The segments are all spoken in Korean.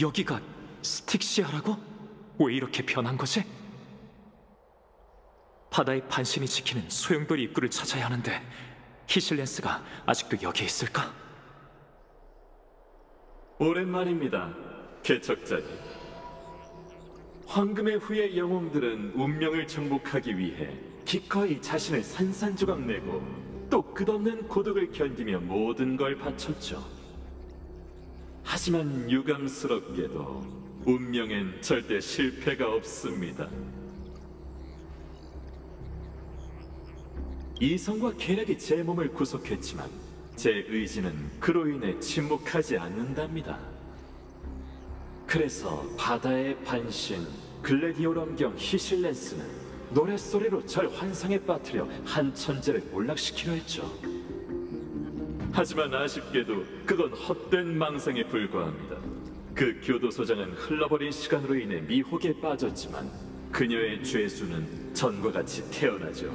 여기가 스틱시아라고? 왜 이렇게 변한 거지? 바다의 반신이 지키는 소용돌이 입구를 찾아야 하는데 히실렌스가 아직도 여기에 있을까? 오랜만입니다, 개척자님. 황금의 후예 영웅들은 운명을 정복하기 위해 기꺼이 자신을 산산조각 내고 또 끝없는 고독을 견디며 모든 걸 바쳤죠. 하지만 유감스럽게도 운명엔 절대 실패가 없습니다. 이성과 계략이 제 몸을 구속했지만 제 의지는 그로 인해 침묵하지 않는답니다. 그래서 바다의 반신 글래디오럼경 히실렌스는 노랫소리로 절 환상에 빠뜨려 한 천재를 몰락시키려 했죠. 하지만 아쉽게도 그건 헛된 망상에 불과합니다. 그 교도소장은 흘러버린 시간으로 인해 미혹에 빠졌지만 그녀의 죄수는 전과 같이 태어나죠.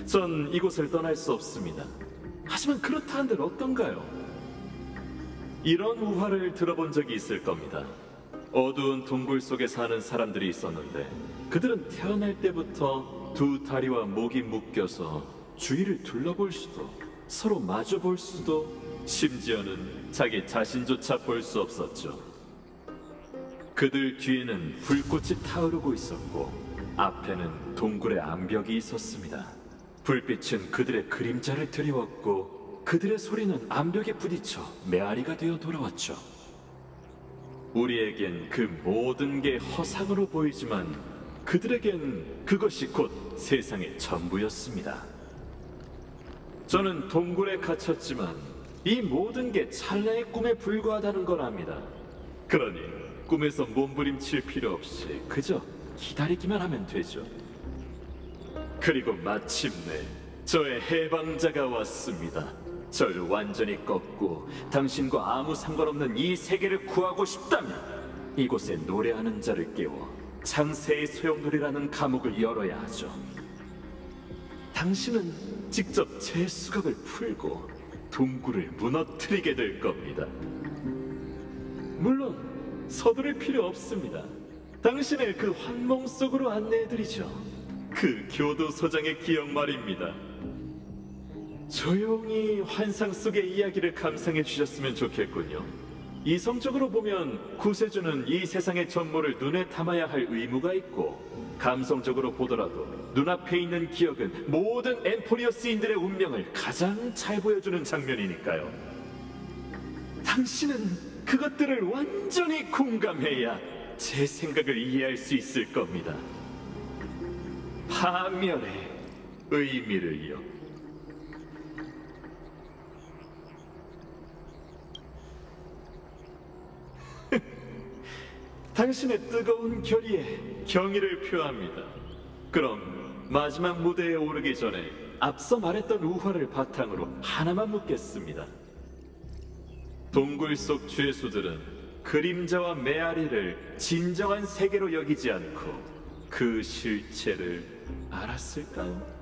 전 이곳을 떠날 수 없습니다. 하지만 그렇다 한들 어떤가요? 이런 우화를 들어본 적이 있을 겁니다. 어두운 동굴 속에 사는 사람들이 있었는데 그들은 태어날 때부터 두 다리와 목이 묶여서 주위를 둘러볼 수도 서로 마주볼 수도 심지어는 자기 자신조차 볼 수 없었죠. 그들 뒤에는 불꽃이 타오르고 있었고 앞에는 동굴의 암벽이 있었습니다. 불빛은 그들의 그림자를 드리웠고 그들의 소리는 암벽에 부딪혀 메아리가 되어 돌아왔죠. 우리에겐 그 모든 게 허상으로 보이지만 그들에겐 그것이 곧 세상의 전부였습니다. 저는 동굴에 갇혔지만 이 모든 게 찰나의 꿈에 불과하다는 걸 압니다. 그러니 꿈에서 몸부림칠 필요 없이 그저 기다리기만 하면 되죠. 그리고 마침내 저의 해방자가 왔습니다. 절 완전히 꺾고 당신과 아무 상관없는 이 세계를 구하고 싶다면 이곳에 노래하는 자를 깨워 창세의 소용돌이라는 감옥을 열어야 하죠. 당신은 직접 제 수갑을 풀고 동굴을 무너뜨리게 될 겁니다. 물론 서두를 필요 없습니다. 당신을 그 환몽 속으로 안내해드리죠. 그 교도소장의 기억 말입니다. 조용히 환상 속의 이야기를 감상해 주셨으면 좋겠군요. 이성적으로 보면 구세주는 이 세상의 전모를 눈에 담아야 할 의무가 있고, 감성적으로 보더라도 눈앞에 있는 기억은 모든 엠포리어스인들의 운명을 가장 잘 보여주는 장면이니까요. 당신은 그것들을 완전히 공감해야 제 생각을 이해할 수 있을 겁니다. 파멸의 의미를요. 당신의 뜨거운 결의에 경의를 표합니다. 그럼 마지막 무대에 오르기 전에 앞서 말했던 우화를 바탕으로 하나만 묻겠습니다. 동굴 속 죄수들은 그림자와 메아리를 진정한 세계로 여기지 않고 그 실체를 알았을까요?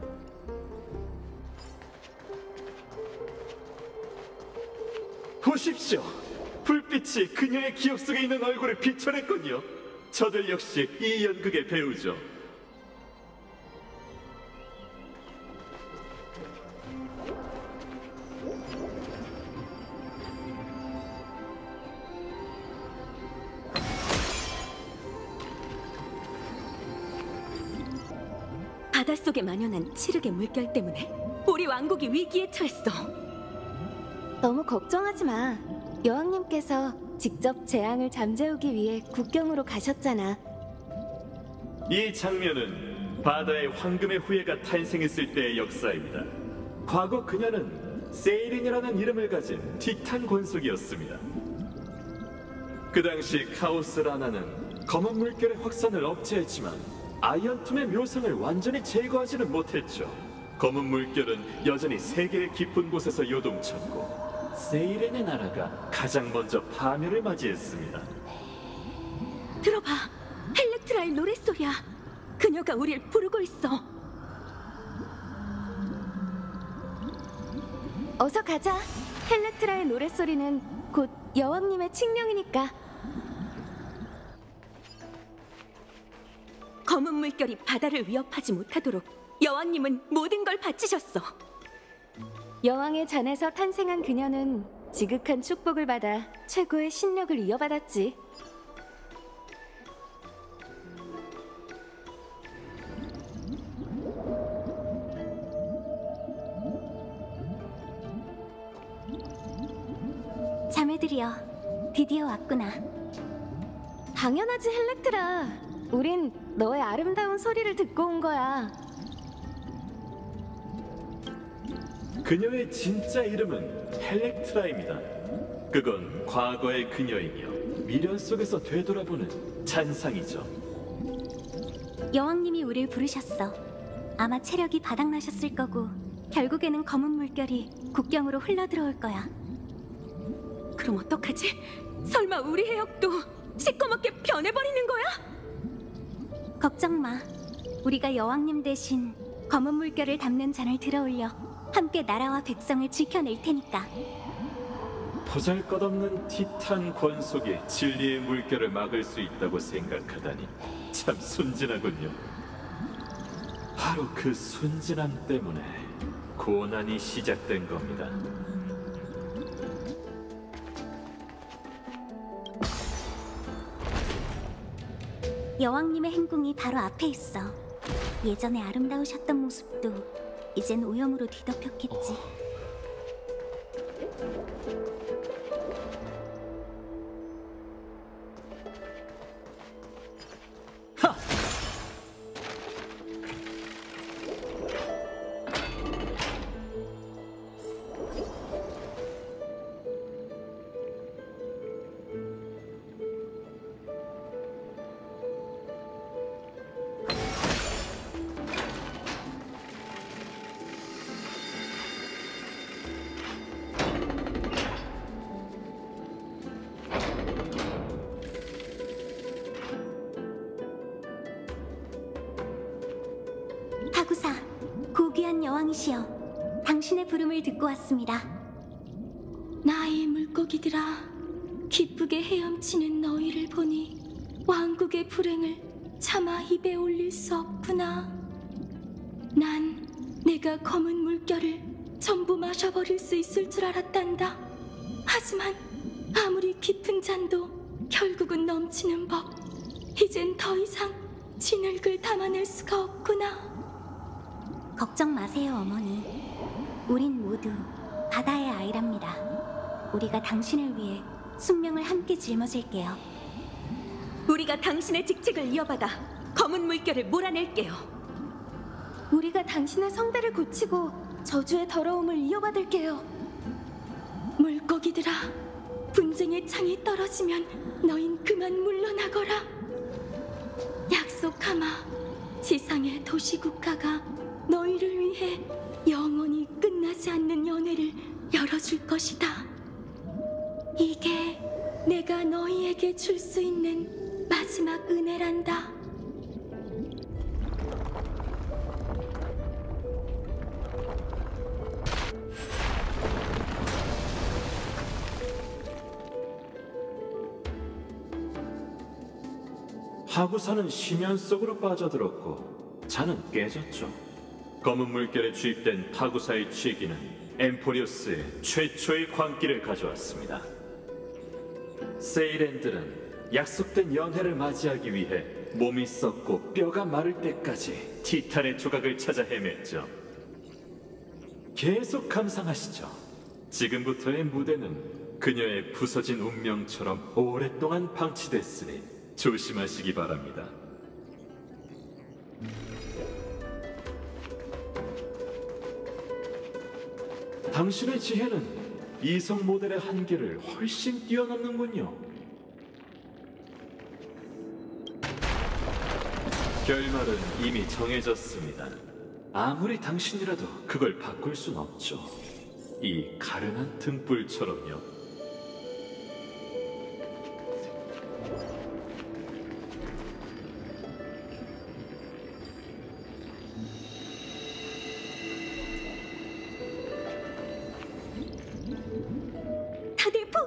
보십시오! 불빛이 그녀의 기억 속에 있는 얼굴을 비춰냈군요. 저들 역시 이 연극의 배우죠. 바닷속에 만연한 칠흑의 물결 때문에 우리 왕국이 위기에 처했어. 너무 걱정하지 마. 여왕님께서 직접 재앙을 잠재우기 위해 국경으로 가셨잖아. 이 장면은 바다의 황금의 후예가 탄생했을 때의 역사입니다. 과거 그녀는 세이린이라는 이름을 가진 티탄 권속이었습니다. 그 당시 카오스 라나는 검은 물결의 확산을 억제했지만 아이언툼의 묘상을 완전히 제거하지는 못했죠. 검은 물결은 여전히 세계의 깊은 곳에서 요동쳤고 세이렌의 나라가 가장 먼저 파멸을 맞이했습니다. 들어봐, 헬렉트라의 노랫소리야. 그녀가 우릴 부르고 있어. 어서 가자. 헬렉트라의 노랫소리는 곧 여왕님의 칙령이니까. 검은 물결이 바다를 위협하지 못하도록 여왕님은 모든 걸 바치셨어. 여왕의 잔에서 탄생한 그녀는 지극한 축복을 받아 최고의 신력을 이어받았지. 자매들이여, 드디어 왔구나. 당연하지, 헬렉트라. 우린 너의 아름다운 소리를 듣고 온 거야. 그녀의 진짜 이름은 헬렉트라입니다. 그건 과거의 그녀이며 미련 속에서 되돌아보는 잔상이죠. 여왕님이 우릴 부르셨어. 아마 체력이 바닥나셨을 거고 결국에는 검은 물결이 국경으로 흘러들어올 거야. 그럼 어떡하지? 설마 우리 해역도 시커멓게 변해버리는 거야? 걱정 마. 우리가 여왕님 대신 검은 물결을 담는 잔을 들어올려 함께 나라와 백성을 지켜낼 테니까. 보잘것없는 티탄 권속이 진리의 물결을 막을 수 있다고 생각하다니 참 순진하군요. 바로 그 순진함 때문에 고난이 시작된 겁니다. 여왕님의 행궁이 바로 앞에 있어. 예전에 아름다우셨던 모습도 이젠 오염으로 뒤덮였겠지. 하! 타구사, 고귀한 여왕이시여, 당신의 부름을 듣고 왔습니다. 나의 물고기들아, 기쁘게 헤엄치는 너희를 보니 왕국의 불행을 차마 입에 올릴 수 없구나. 난 내가 검은 물결을 전부 마셔버릴 수 있을 줄 알았단다. 하지만 아무리 깊은 잔도 결국은 넘치는 법. 이젠 더 이상 진흙을 담아낼 수가 없구나. 걱정 마세요, 어머니. 우린 모두 바다의 아이랍니다. 우리가 당신을 위해 숙명을 함께 짊어질게요. 우리가 당신의 직책을 이어받아 검은 물결을 몰아낼게요. 우리가 당신의 성대를 고치고 저주의 더러움을 이어받을게요. 물고기들아, 분쟁의 창이 떨어지면 너흰 그만 물러나거라. 약속하마. 지상의 도시국가가 너희를 위해 영원히 끝나지 않는 연회를 열어줄 것이다. 이게 내가 너희에게 줄 수 있는 마지막 은혜란다. 하구사는 심연 속으로 빠져들었고 잔은 깨졌죠. 검은 물결에 주입된 타구사의 취기는 엠포리오스의 최초의 광기를 가져왔습니다. 세이렌들은 약속된 연회를 맞이하기 위해 몸이 썩고 뼈가 마를 때까지 티탄의 조각을 찾아 헤맸죠. 계속 감상하시죠. 지금부터의 무대는 그녀의 부서진 운명처럼 오랫동안 방치됐으니 조심하시기 바랍니다. 당신의 지혜는 이성 모델의 한계를 훨씬 뛰어넘는군요. 결말은 이미 정해졌습니다. 아무리 당신이라도 그걸 바꿀 순 없죠. 이 가련한 등불처럼요.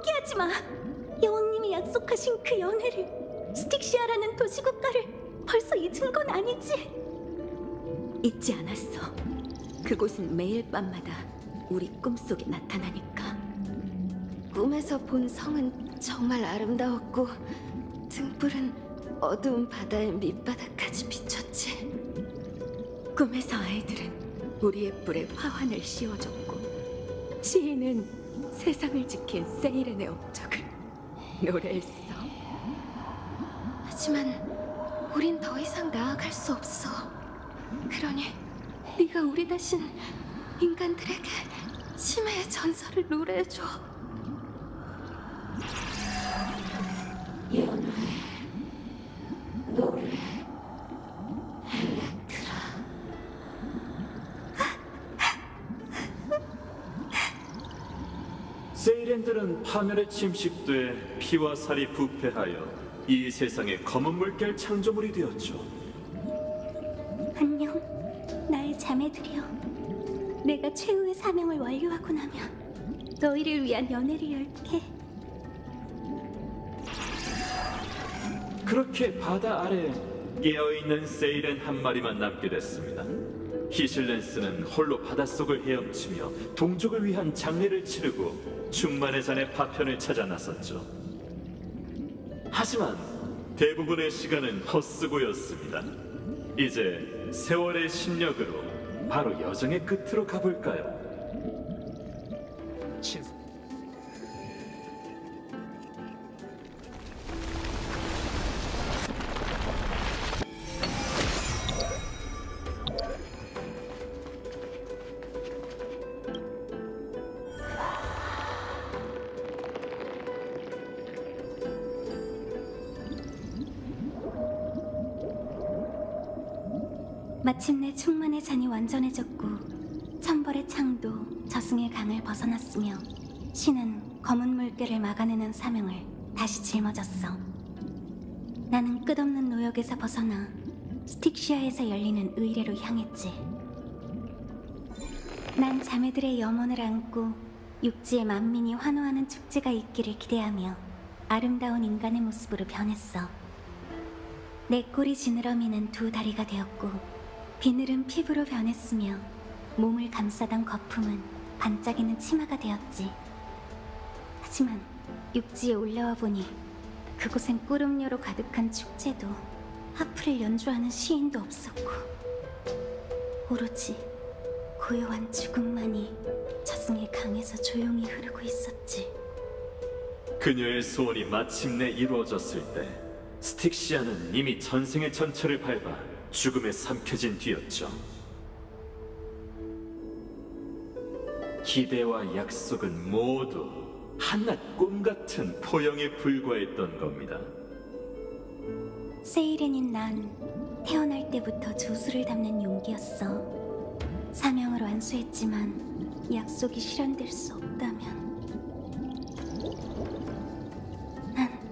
포기하지 마. 여왕님이 약속하신 그 연애를, 스틱시아라는 도시국가를 벌써 잊은 건 아니지? 잊지 않았어. 그곳은 매일 밤마다 우리 꿈속에 나타나니까. 꿈에서 본 성은 정말 아름다웠고 등불은 어두운 바다의 밑바닥까지 비쳤지. 꿈에서 아이들은 우리의 뿔에 화환을 씌워줬고, 시인은 세상을 지킨 세이렌의 업적을 노래했어. 하지만 우린 더 이상 나아갈 수 없어. 그러니 네가 우리 대신 인간들에게 심해의 전설을 노래해줘. 세이렌들은 파멸에 침식돼 피와 살이 부패하여 이 세상의 검은 물결 창조물이 되었죠. 안녕, 나의 자매들이여. 내가 최후의 사명을 완료하고 나면 너희를 위한 연회를 열게. 그렇게 바다 아래 깨어있는 세이렌 한 마리만 남게 됐습니다. 히실렌스는 홀로 바닷속을 헤엄치며 동족을 위한 장례를 치르고 충만의 잔의 파편을 찾아 나섰죠. 하지만 대부분의 시간은 헛수고였습니다. 이제 세월의 신력으로 바로 여정의 끝으로 가볼까요? 신 마침내 충만의 잔이 완전해졌고 천벌의 창도 저승의 강을 벗어났으며 신은 검은 물결을 막아내는 사명을 다시 짊어졌어. 나는 끝없는 노역에서 벗어나 스틱시아에서 열리는 의례로 향했지. 난 자매들의 염원을 안고 육지의 만민이 환호하는 축제가 있기를 기대하며 아름다운 인간의 모습으로 변했어. 내 꼬리 지느러미는 두 다리가 되었고 비늘은 피부로 변했으며 몸을 감싸던 거품은 반짝이는 치마가 되었지. 하지만 육지에 올라와 보니 그곳엔 꾸름료로 가득한 축제도 하프를 연주하는 시인도 없었고 오로지 고요한 죽음만이 저승의 강에서 조용히 흐르고 있었지. 그녀의 소원이 마침내 이루어졌을 때 스틱시아는 이미 전생의 전철을 밟아 죽음에 삼켜진 뒤였죠. 기대와 약속은 모두 한낱 꿈같은 포영에 불과했던 겁니다. 세이렌인 난 태어날 때부터 조수를 담는 용기였어. 사명을 완수했지만 약속이 실현될 수 없다면 난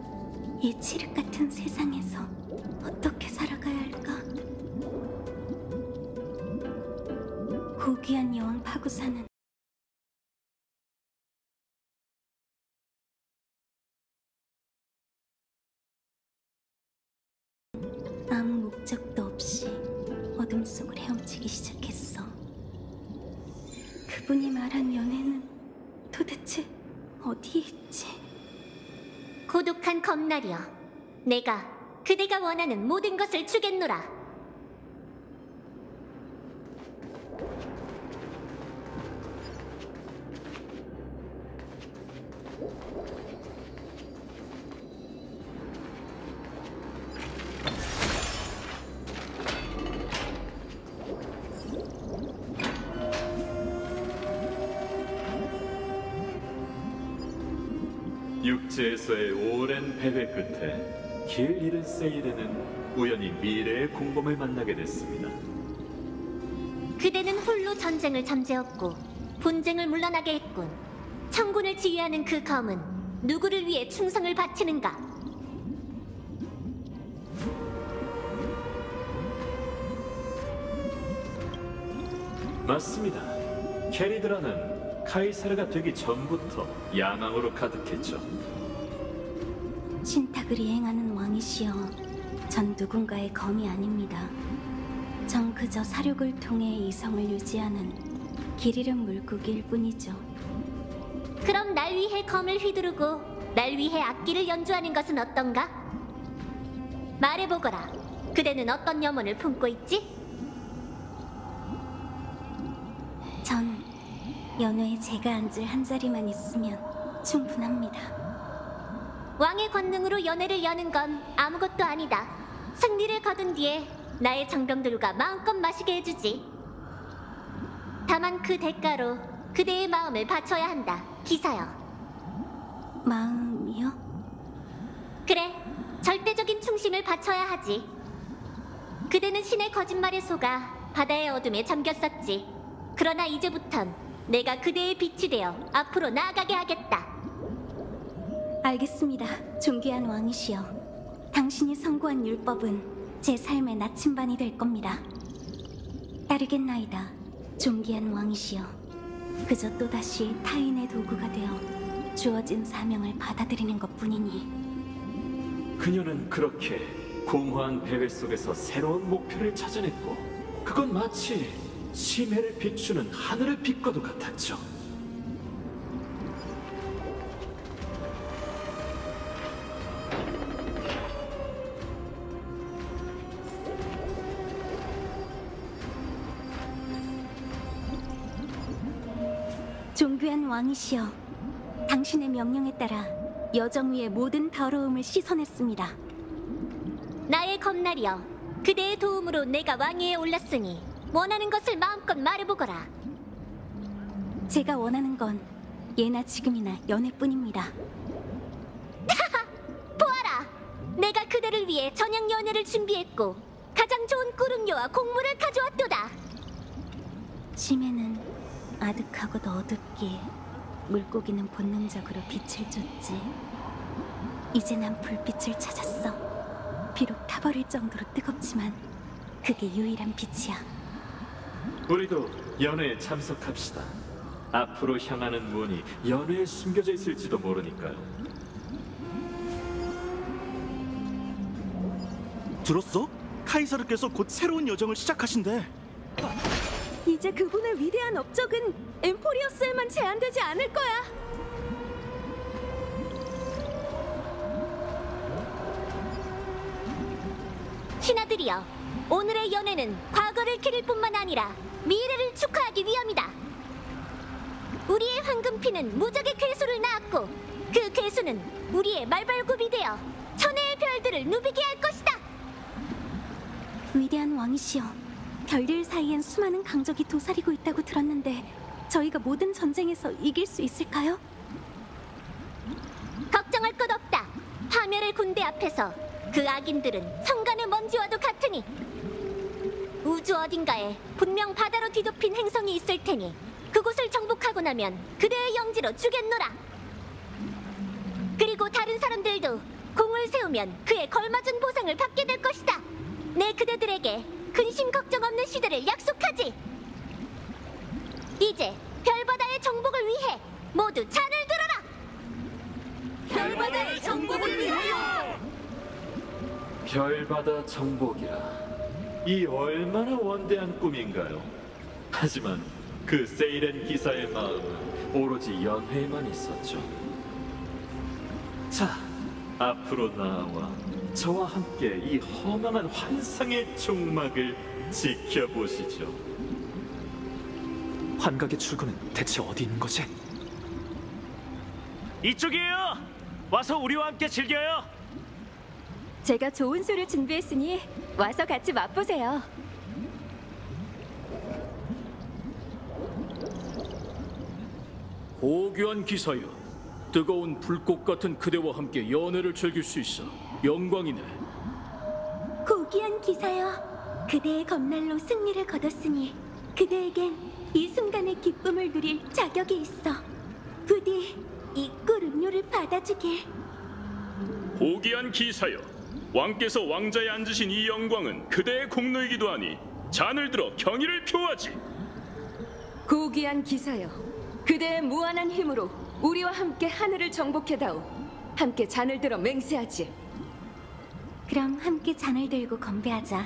이 칠흑 같은 세상에서 어떻게 살아가야 할까? 고귀한 여왕 파구사는 아무 목적도 없이 어둠 속을 헤엄치기 시작했어. 그분이 말한 연애는 도대체 어디에 있지? 고독한 검날이여, 내가 그대가 원하는 모든 것을 주겠노라. 육지에서의 오랜 배회 끝에 길 잃은 세이렌은 우연히 미래의 공범을 만나게 됐습니다. 그대는 홀로 전쟁을 잠재웠고 분쟁을 물러나게 했군. 청군을 지휘하는 그 검은 누구를 위해 충성을 바치는가? 맞습니다. 캐리드라는 카이사르가 되기 전부터 야망으로 가득했죠. 신탁을 이행하는 왕이시여, 전 누군가의 검이 아닙니다. 전 그저 사륙을 통해 이성을 유지하는 길 잃은 물고기일 뿐이죠. 그럼 날 위해 검을 휘두르고 날 위해 악기를 연주하는 것은 어떤가? 말해보거라. 그대는 어떤 염원을 품고 있지? 전 연회에 제가 앉을 한 자리만 있으면 충분합니다. 왕의 권능으로 연회를 여는 건 아무것도 아니다. 승리를 거둔 뒤에 나의 정병들과 마음껏 마시게 해주지. 다만 그 대가로 그대의 마음을 바쳐야 한다, 기사여. 마음이요? 그래, 절대적인 충심을 바쳐야 하지. 그대는 신의 거짓말에 속아 바다의 어둠에 잠겼었지. 그러나 이제부턴 내가 그대의 빛이 되어 앞으로 나아가게 하겠다. 알겠습니다, 존귀한 왕이시여. 당신이 선고한 율법은 제 삶의 나침반이 될 겁니다. 따르겠나이다, 존귀한 왕이시여. 그저 또다시 타인의 도구가 되어 주어진 사명을 받아들이는 것뿐이니. 그녀는 그렇게 공허한 배회 속에서 새로운 목표를 찾아냈고, 그건 마치 심해를 비추는 하늘의 빛과도 같았죠. 존귀한 왕이시여, 당신의 명령에 따라 여정 위의 모든 더러움을 씻어냈습니다. 나의 검날이여, 그대의 도움으로 내가 왕위에 올랐으니 원하는 것을 마음껏 말해보거라. 제가 원하는 건 예나 지금이나 연애뿐입니다. 보아라! 내가 그대를 위해 저녁 연회를 준비했고 가장 좋은 꿀음료와 곡물을 가져왔도다. 심해는 아득하고도 어둡기에 물고기는 본능적으로 빛을 쫓지. 이제 난 불빛을 찾았어. 비록 타버릴 정도로 뜨겁지만 그게 유일한 빛이야. 우리도 연회에 참석합시다. 앞으로 향하는 문이 연회에 숨겨져 있을지도 모르니까요. 들었어? 카이사르께서 곧 새로운 여정을 시작하신대. 이제 그분의 위대한 업적은 엠포리어스에만 제한되지 않을 거야. 신하들이여, 오늘의 연회는 과거를 기릴 뿐만 아니라 미래를 축하하기 위함이다. 우리의 황금피는 무적의 괴수를 낳았고 그 괴수는 우리의 말발굽이 되어 천혜의 별들을 누비게 할 것이다. 위대한 왕이시여, 별들 사이엔 수많은 강적이 도사리고 있다고 들었는데 저희가 모든 전쟁에서 이길 수 있을까요? 걱정할 것 없다. 파멸의 군대 앞에서 그 악인들은 성간의 먼지와도 같으니. 우주 어딘가에 분명 바다로 뒤덮인 행성이 있을 테니 그곳을 정복하고 나면 그대의 영지로 주겠노라. 그리고 다른 사람들도 공을 세우면 그에 걸맞은 보상을 받게 될 것이다. 내 그대들에게 근심 걱정 없는 시대를 약속하지. 이제 별바다의 정복을 위해 모두 잔을 들어라. 별바다의 정복을 위하여. 별바다 정복이라. 이 얼마나 원대한 꿈인가요? 하지만 그 세이렌 기사의 마음은 오로지 연회에만 있었죠. 자, 앞으로 나와 저와 함께 이 허망한 환상의 종막을 지켜보시죠. 환각의 출구는 대체 어디 있는 거지? 이쪽이에요. 와서 우리와 함께 즐겨요. 제가 좋은 술을 준비했으니 와서 같이 맛보세요. 고귀한 기사여, 뜨거운 불꽃 같은 그대와 함께 연애를 즐길 수 있어 영광이네. 고귀한 기사여, 그대의 검날로 승리를 거뒀으니 그대에겐 이 순간의 기쁨을 누릴 자격이 있어. 부디 이 꿀음료를 받아주길. 고귀한 기사여, 왕께서 왕자에 앉으신 이 영광은 그대의 공로이기도 하니 잔을 들어 경의를 표하지. 고귀한 기사여, 그대의 무한한 힘으로 우리와 함께 하늘을 정복해다오. 함께 잔을 들어 맹세하지. 그럼 함께 잔을 들고 건배하자.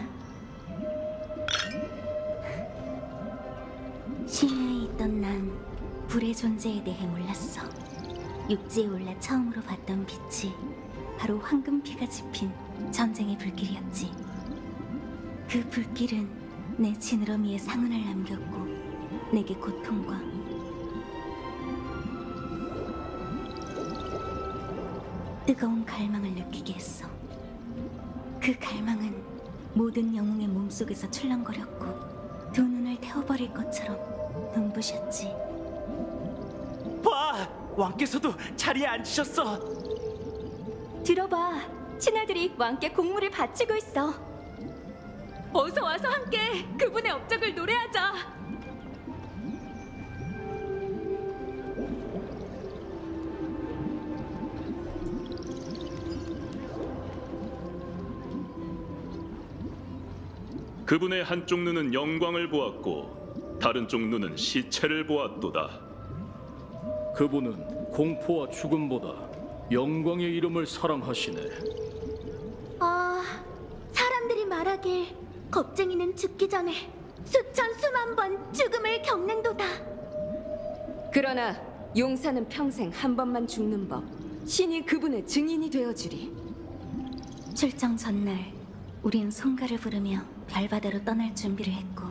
심야에 있던 난 불의 존재에 대해 몰랐어. 육지에 올라 처음으로 봤던 빛이 바로 황금피가 짚인 전쟁의 불길이었지. 그 불길은 내 지느러미에 상흔을 남겼고 내게 고통과 뜨거운 갈망을 느끼게 했어. 그 갈망은 모든 영웅의 몸속에서 출렁거렸고 두 눈을 태워버릴 것처럼 눈부셨지. 봐! 왕께서도 자리에 앉으셨어. 들어봐. 신하들이 왕께 공물을 바치고 있어. 어서 와서 함께 그분의 업적을 노래하자. 그분의 한쪽 눈은 영광을 보았고 다른 쪽 눈은 시체를 보았도다. 그분은 공포와 죽음보다 영광의 이름을 사랑하시네. 사람들이 말하길 겁쟁이는 죽기 전에 수천 수만 번 죽음을 겪는도다. 그러나 용사는 평생 한 번만 죽는 법. 신이 그분의 증인이 되어주리. 출정 전날 우린 송가를 부르며 별바다로 떠날 준비를 했고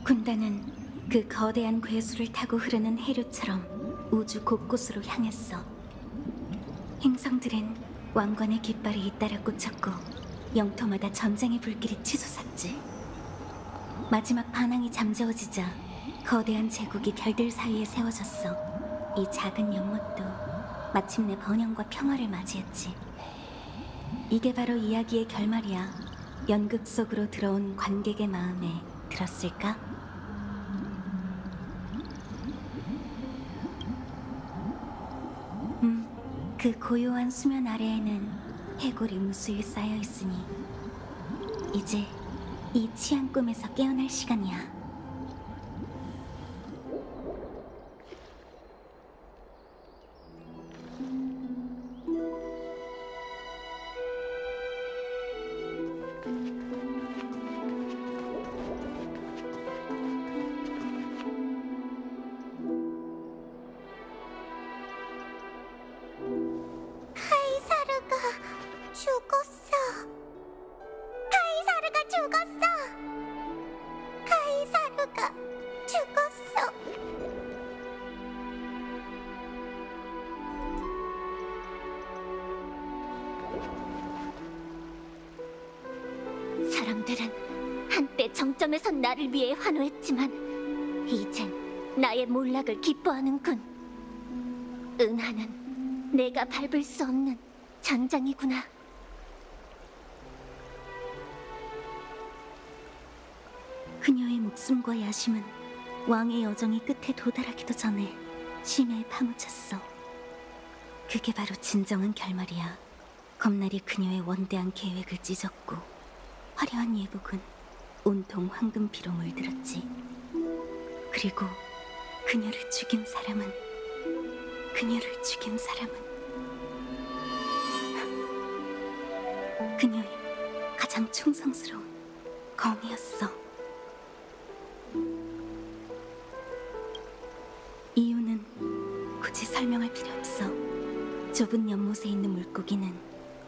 군단은 그 거대한 괴수를 타고 흐르는 해류처럼 우주 곳곳으로 향했어. 행성들은 왕관의 깃발이 잇따라 꽂혔고 영토마다 전쟁의 불길이 치솟았지. 마지막 반항이 잠재워지자 거대한 제국이 별들 사이에 세워졌어. 이 작은 연못도 마침내 번영과 평화를 맞이했지. 이게 바로 이야기의 결말이야. 연극 속으로 들어온 관객의 마음에 들었을까? 그 고요한 수면 아래에는 해골이 무수히 쌓여 있으니 이제 이 취한 꿈에서 깨어날 시간이야. 사람들은 한때 정점에 선 나를 위해 환호했지만 이젠 나의 몰락을 기뻐하는군. 은하는 내가 밟을 수 없는 전장이구나. 그녀의 목숨과 야심은 왕의 여정이 끝에 도달하기도 전에 심야에 파묻혔어. 그게 바로 진정한 결말이야. 검날이 그녀의 원대한 계획을 찢었고 화려한 예복은 온통 황금피로 물들었지. 그리고 그녀를 죽인 사람은 그녀의 가장 충성스러운 검이었어. 이유는 굳이 설명할 필요 없어. 좁은 연못에 있는 물고기는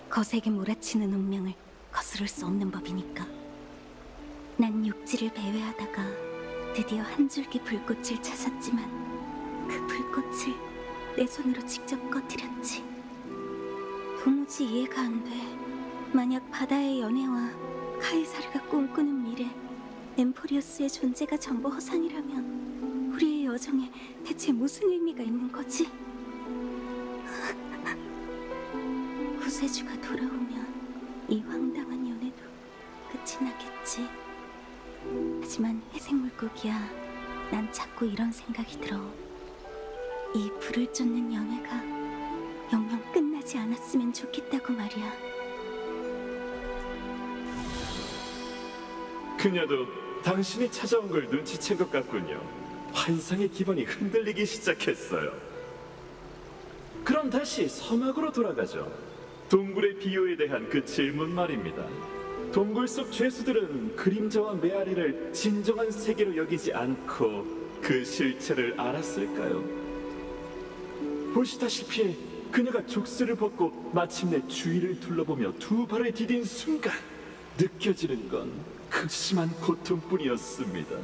거세게 몰아치는 운명을 거스를 수 없는 법이니까. 난 육지를 배회하다가 드디어 한 줄기 불꽃을 찾았지만 그 불꽃을 내 손으로 직접 꺼뜨렸지. 도무지 이해가 안 돼. 만약 바다의 연애와 카이사르가 꿈꾸는 미래, 엠포리우스의 존재가 전부 허상이라면 우리의 여정에 대체 무슨 의미가 있는 거지? 구세주가 돌아오면 이 황당한 연애도 끝이 나겠지. 하지만 회색 물고기야, 난 자꾸 이런 생각이 들어. 이 불을 쫓는 연애가 영영 끝나지 않았으면 좋겠다고 말이야. 그녀도 당신이 찾아온 걸 눈치챈 것 같군요. 환상의 기반이 흔들리기 시작했어요. 그럼 다시 서막으로 돌아가죠. 동굴의 비유에 대한 그 질문 말입니다. 동굴 속 죄수들은 그림자와 메아리를 진정한 세계로 여기지 않고 그 실체를 알았을까요? 보시다시피 그녀가 족쇄를 벗고 마침내 주위를 둘러보며 두 발을 디딘 순간 느껴지는 건 극심한 고통뿐이었습니다.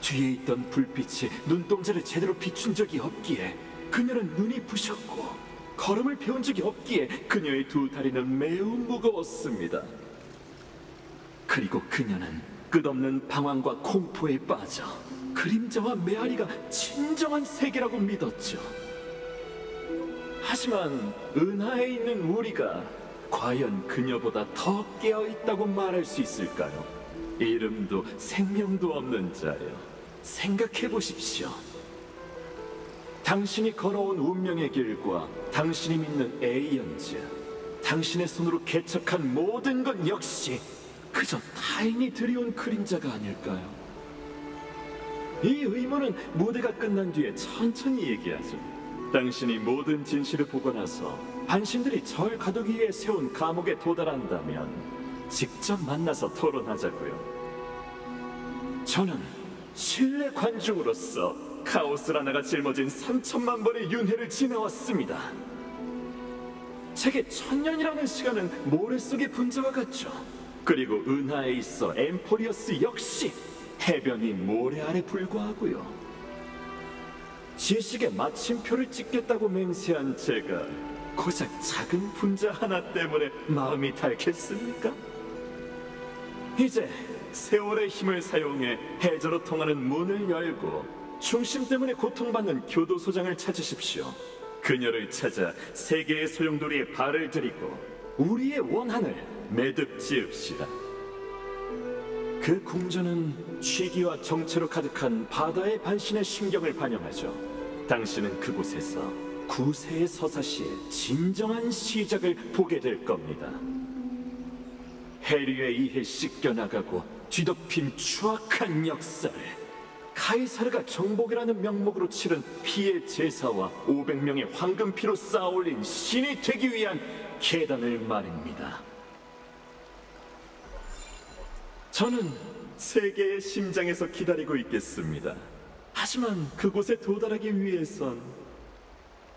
뒤에 있던 불빛이 눈동자를 제대로 비춘 적이 없기에 그녀는 눈이 부셨고 걸음을 배운 적이 없기에 그녀의 두 다리는 매우 무거웠습니다. 그리고 그녀는 끝없는 방황과 공포에 빠져 그림자와 메아리가 진정한 세계라고 믿었죠. 하지만 은하에 있는 우리가 과연 그녀보다 더 깨어있다고 말할 수 있을까요? 이름도 생명도 없는 자요. 생각해 보십시오. 당신이 걸어온 운명의 길과 당신이 믿는 에이언즈, 당신의 손으로 개척한 모든 것 역시 그저 타인이 들여온 그림자가 아닐까요? 이 의문은 무대가 끝난 뒤에 천천히 얘기하죠. 당신이 모든 진실을 보고 나서 반신들이 절 가두기 위해 세운 감옥에 도달한다면 직접 만나서 토론하자고요. 저는 실내 관중으로서 카오스 라나가 짊어진 3천만 번의 윤회를 지나왔습니다. 제게 1000년이라는 시간은 모래 속의 분자와 같죠. 그리고 은하에 있어 엠포리어스 역시 해변이 모래 아래 불과하고요. 지식의 마침표를 찍겠다고 맹세한 제가 고작 작은 분자 하나 때문에 마음이 닳겠습니까? 이제 세월의 힘을 사용해 해저로 통하는 문을 열고 중심 때문에 고통받는 교도소장을 찾으십시오. 그녀를 찾아 세계의 소용돌이에 발을 들이고 우리의 원한을 매듭 지읍시다. 그 궁전은 취기와 정체로 가득한 바다의 반신의 심경을 반영하죠. 당신은 그곳에서 구세의 서사시의 진정한 시작을 보게 될 겁니다. 해류에 의해 씻겨나가고 뒤덮인 추악한 역사를 카이사르가 정복이라는 명목으로 치른 피의 제사와 500명의 황금피로 쌓아올린 신이 되기 위한 계단을 말입니다. 저는 세계의 심장에서 기다리고 있겠습니다. 하지만 그곳에 도달하기 위해선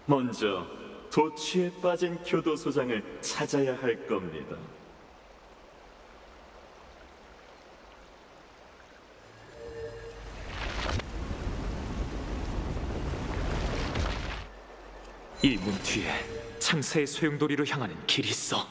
먼저 도취에 빠진 교도소장을 찾아야 할 겁니다. 이 문 뒤에 창사의 소용돌이로 향하는 길이 있어.